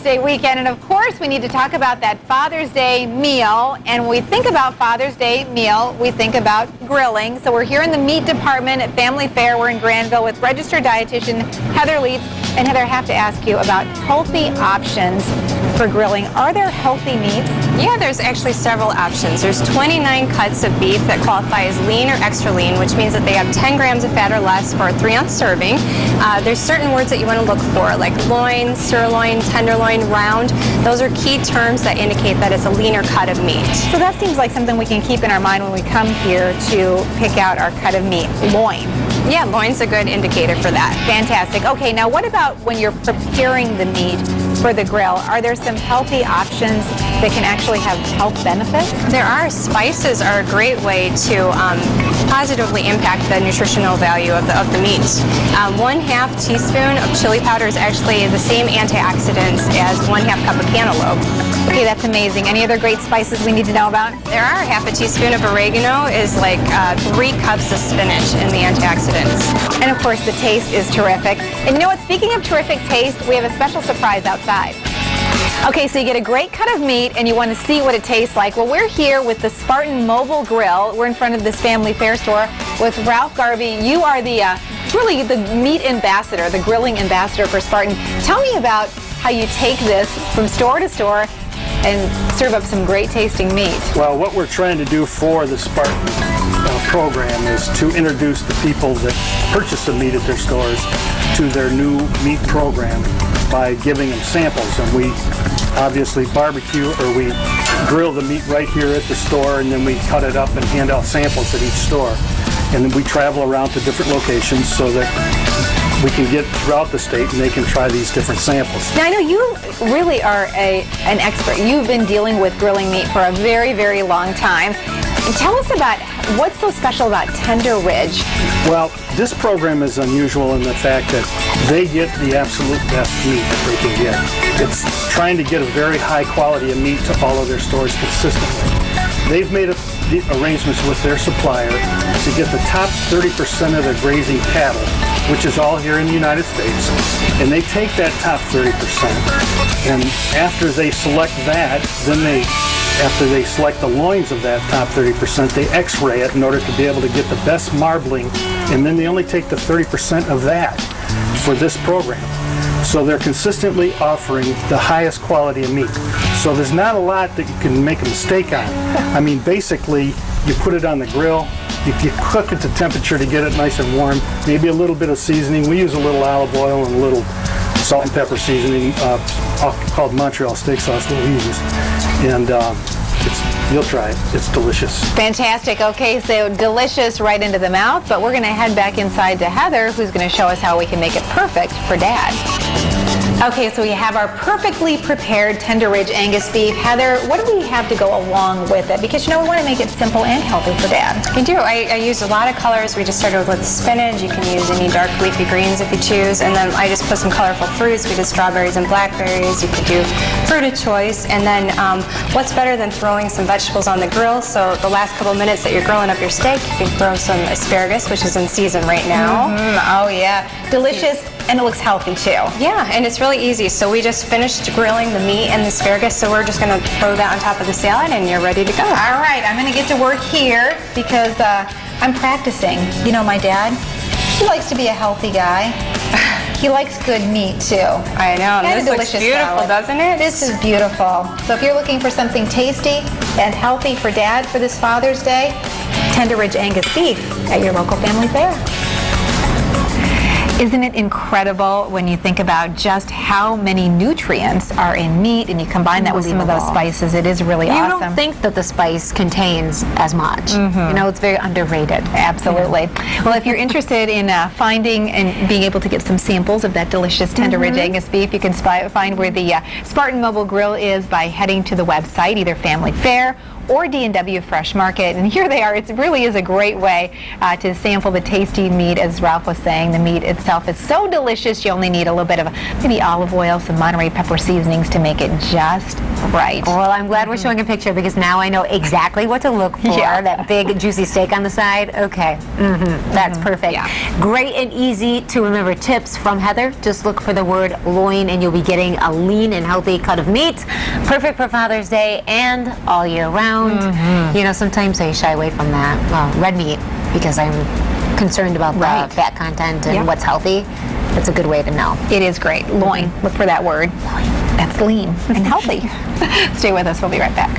Day weekend, and of course we need to talk about that Father's Day meal. And when we think about Father's Day meal, we think about grilling. So we're here in the meat department at Family Fare. We're in Granville with registered dietitian Heather Leitz. And Heather, I have to ask you about healthy options for grilling. Are there healthy meats? Yeah, there's actually several options. There's 29 cuts of beef that qualify as lean or extra lean, which means that they have 10 grams of fat or less for a 3-ounce serving. There's certain words that you want to look for, like loin, sirloin, tenderloin, round. Those are key terms that indicate that it's a leaner cut of meat. So that seems like something we can keep in our mind when we come here to pick out our cut of meat. Loin. Yeah, loin's a good indicator for that. Fantastic. Okay, now what about when you're preparing the meat for the grill? Are there some healthy options that can actually have health benefits? There are. Spices are a great way to positively impact the nutritional value of the meat. 1/2 teaspoon of chili powder is actually the same antioxidants as 1/2 cup of cantaloupe. Okay, that's amazing. Any other great spices we need to know about? There are. 1/2 teaspoon of oregano is like 3 cups of spinach in the antioxidants. And of course, the taste is terrific. And you know what? Speaking of terrific taste, we have a special surprise outside. Okay, so you get a great cut of meat and you want to see what it tastes like. Well, we're here with the Spartan Mobile Grill. We're in front of this Family Fare store with Ralph Garvey. You are the really the meat ambassador, the grilling ambassador for Spartan. Tell me about how you take this from store to store and serve up some great tasting meat. Well, what we're trying to do for the Spartan program is to introduce the people that purchase the meat at their stores to their new meat program by giving them samples. And we obviously barbecue, or we grill the meat right here at the store, and then we cut it up and hand out samples at each store. And then we travel around to different locations so that we can get throughout the state and they can try these different samples. Now, I know you really are an expert. You've been dealing with grilling meat for a very, very long time. Tell us about what's so special about Tender Ridge. Well, this program is unusual in the fact that they get the absolute best meat that they can get. It's trying to get a very high quality of meat to all of their stores consistently. They've made the arrangements with their supplier to get the top 30% of their grazing cattle, which is all here in the United States, and they take that top 30%, and after they select that, then after they select the loins of that top 30%, they x-ray it in order to be able to get the best marbling, and then they only take the 30% of that for this program. So they're consistently offering the highest quality of meat. So there's not a lot that you can make a mistake on. I mean, basically, you put it on the grill, you cook it to temperature to get it nice and warm, maybe a little bit of seasoning. We use a little olive oil and a little salt and pepper seasoning called Montreal steak sauce that we use. And you'll try it. It's delicious. Fantastic. Okay, so delicious right into the mouth, but we're going to head back inside to Heather, who's going to show us how we can make it perfect for Dad. Okay, so we have our perfectly prepared Tender Ridge Angus beef. Heather, what do we have to go along with it? Because, you know, we want to make it simple and healthy for Dad. We do. I used a lot of colors. We just started with spinach. You can use any dark leafy greens if you choose. And then I just put some colorful fruits. We did strawberries and blackberries. You could do fruit of choice. And then what's better than throwing some vegetables on the grill? So the last couple minutes that you're grilling up your steak, you can throw some asparagus, which is in season right now. Oh, yeah. Delicious. And it looks healthy too. Yeah, and it's really easy. So we just finished grilling the meat and the asparagus, so we're just going to throw that on top of the salad and you're ready to go. All right, I'm going to get to work here because I'm practicing. You know, my dad, he likes to be a healthy guy. He likes good meat too. I know, and this looks beautiful, doesn't it? This is beautiful. So if you're looking for something tasty and healthy for Dad for this Father's Day, Tender Ridge Angus beef at your local Family Fare. Isn't it incredible when you think about just how many nutrients are in meat and you combine that with some of those spices? It is really awesome. You don't think that the spice contains as much. You know, it's very underrated. Absolutely. Well, if you're interested in finding and being able to get some samples of that delicious Tender Ridge Angus beef, you can find where the Spartan Mobile Grill is by heading to the website, either Family Fare or D&W Fresh Market. And here they are. It really is a great way to sample the tasty meat. As Ralph was saying, the meat itself is so delicious. You only need a little bit of maybe olive oil, some Monterey pepper seasonings to make it just right. Well, I'm glad we're showing a picture because now I know exactly what to look for. Yeah. That big juicy steak on the side. Okay, that's perfect. Yeah. Great and easy to remember tips from Heather. Just look for the word loin and you'll be getting a lean and healthy cut of meat. Perfect for Father's Day and all year round. You know, sometimes I shy away from that red meat because I'm concerned about the fat content and what's healthy. That's a good way to know. It is great. Loin. Look for that word. Loin. That's lean and healthy. Stay with us. We'll be right back.